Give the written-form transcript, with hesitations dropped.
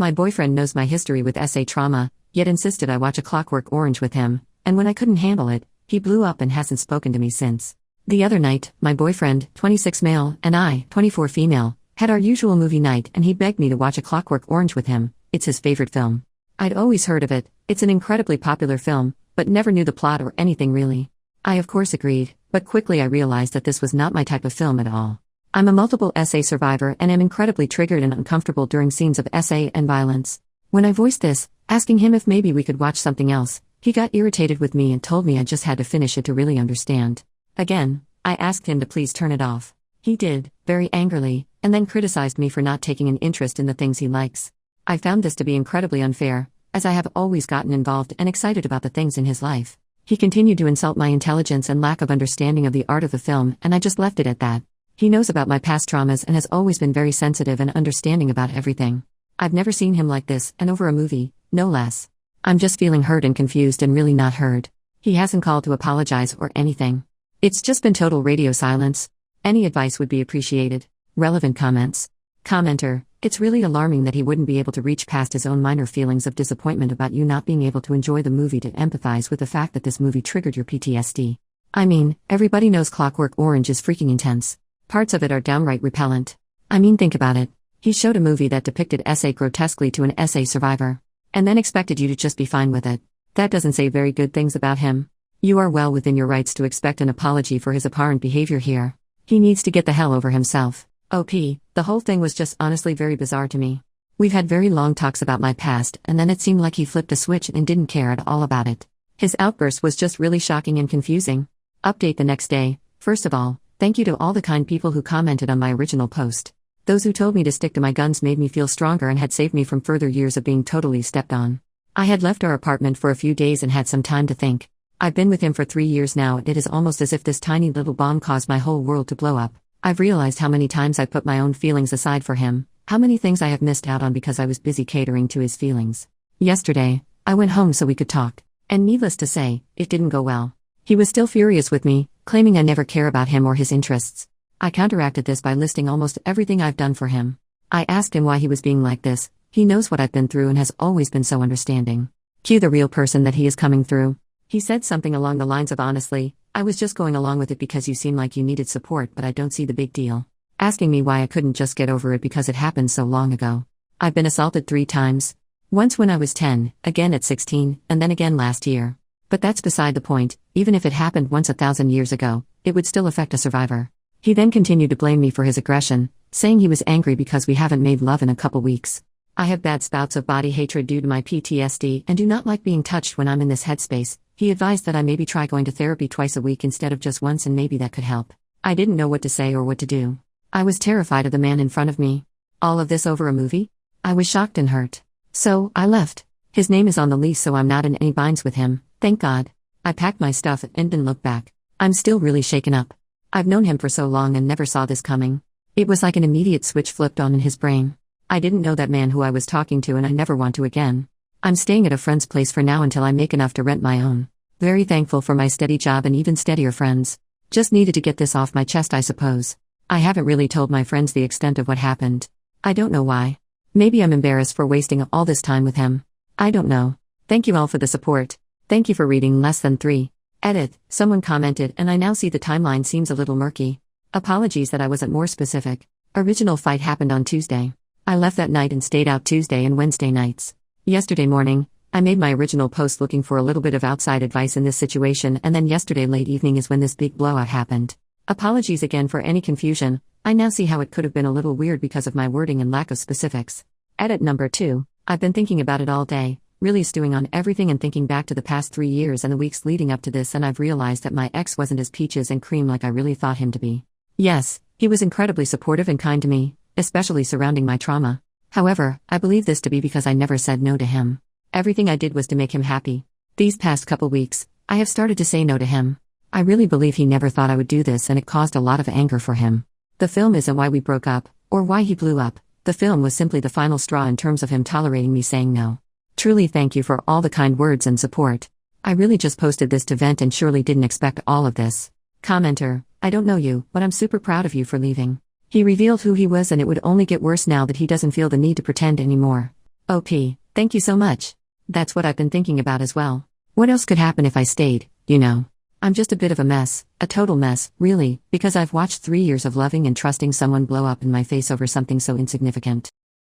My boyfriend knows my history with SA trauma, yet insisted I watch A Clockwork Orange with him, and when I couldn't handle it, he blew up and hasn't spoken to me since. The other night, my boyfriend, 26 male, and I, 24 female, had our usual movie night and he begged me to watch A Clockwork Orange with him. It's his favorite film. I'd always heard of it, it's an incredibly popular film, but never knew the plot or anything really. I of course agreed, but quickly I realized that this was not my type of film at all. I'm a multiple SA survivor and am incredibly triggered and uncomfortable during scenes of SA and violence. When I voiced this, asking him if maybe we could watch something else, he got irritated with me and told me I just had to finish it to really understand. Again, I asked him to please turn it off. He did, very angrily, and then criticized me for not taking an interest in the things he likes. I found this to be incredibly unfair, as I have always gotten involved and excited about the things in his life. He continued to insult my intelligence and lack of understanding of the art of the film, and I just left it at that. He knows about my past traumas and has always been very sensitive and understanding about everything. I've never seen him like this, and over a movie, no less. I'm just feeling hurt and confused and really not heard. He hasn't called to apologize or anything. It's just been total radio silence. Any advice would be appreciated. Relevant comments. Commenter, it's really alarming that he wouldn't be able to reach past his own minor feelings of disappointment about you not being able to enjoy the movie to empathize with the fact that this movie triggered your PTSD. I mean, everybody knows Clockwork Orange is freaking intense. Parts of it are downright repellent. I mean, think about it. He showed a movie that depicted SA grotesquely to an SA survivor, and then expected you to just be fine with it. That doesn't say very good things about him. You are well within your rights to expect an apology for his apparent behavior here. He needs to get the hell over himself. OP, the whole thing was just honestly very bizarre to me. We've had very long talks about my past, and then it seemed like he flipped a switch and didn't care at all about it. His outburst was just really shocking and confusing. Update the next day. First of all, thank you to all the kind people who commented on my original post. Those who told me to stick to my guns made me feel stronger and had saved me from further years of being totally stepped on. I had left our apartment for a few days and had some time to think. I've been with him for 3 years now, and it is almost as if this tiny little bomb caused my whole world to blow up. I've realized how many times I put my own feelings aside for him, how many things I have missed out on because I was busy catering to his feelings. Yesterday, I went home so we could talk, and needless to say, it didn't go well. He was still furious with me, claiming I never care about him or his interests. I counteracted this by listing almost everything I've done for him. I asked him why he was being like this. He knows what I've been through and has always been so understanding. Cue the real person that he is coming through. He said something along the lines of honestly, I was just going along with it because you seem like you needed support, but I don't see the big deal. Asking me why I couldn't just get over it because it happened so long ago. I've been assaulted 3 times. Once when I was 10, again at 16, and then again last year. But that's beside the point. Even if it happened once 1,000 years ago, it would still affect a survivor. He then continued to blame me for his aggression, saying he was angry because we haven't made love in a couple weeks. I have bad spouts of body hatred due to my PTSD and do not like being touched when I'm in this headspace. He advised that I maybe try going to therapy twice a week instead of just once, and maybe that could help. I didn't know what to say or what to do. I was terrified of the man in front of me. All of this over a movie? I was shocked and hurt. So, I left. His name is on the lease, so I'm not in any binds with him, thank God. I packed my stuff and didn't look back. I'm still really shaken up. I've known him for so long and never saw this coming. It was like an immediate switch flipped on in his brain. I didn't know that man who I was talking to, and I never want to again. I'm staying at a friend's place for now until I make enough to rent my own. Very thankful for my steady job and even steadier friends. Just needed to get this off my chest, I suppose. I haven't really told my friends the extent of what happened. I don't know why. Maybe I'm embarrassed for wasting all this time with him. I don't know. Thank you all for the support. Thank you for reading less than 3. Edit, someone commented, and I now see the timeline seems a little murky. Apologies that I wasn't more specific. Original fight happened on Tuesday. I left that night and stayed out Tuesday and Wednesday nights. Yesterday morning, I made my original post looking for a little bit of outside advice in this situation, and then yesterday late evening is when this big blowout happened. Apologies again for any confusion. I now see how it could have been a little weird because of my wording and lack of specifics. Edit number 2. I've been thinking about it all day, really stewing on everything and thinking back to the past 3 years and the weeks leading up to this, and I've realized that my ex wasn't as peaches and cream like I really thought him to be. Yes, he was incredibly supportive and kind to me, especially surrounding my trauma. However, I believe this to be because I never said no to him. Everything I did was to make him happy. These past couple weeks, I have started to say no to him. I really believe he never thought I would do this, and it caused a lot of anger for him. The film isn't why we broke up, or why he blew up. The film was simply the final straw in terms of him tolerating me saying no. Truly thank you for all the kind words and support. I really just posted this to vent and surely didn't expect all of this. Commenter, I don't know you, but I'm super proud of you for leaving. He revealed who he was, and it would only get worse now that he doesn't feel the need to pretend anymore. OP, thank you so much. That's what I've been thinking about as well. What else could happen if I stayed, you know? I'm just a bit of a mess, a total mess, really, because I've watched 3 years of loving and trusting someone blow up in my face over something so insignificant.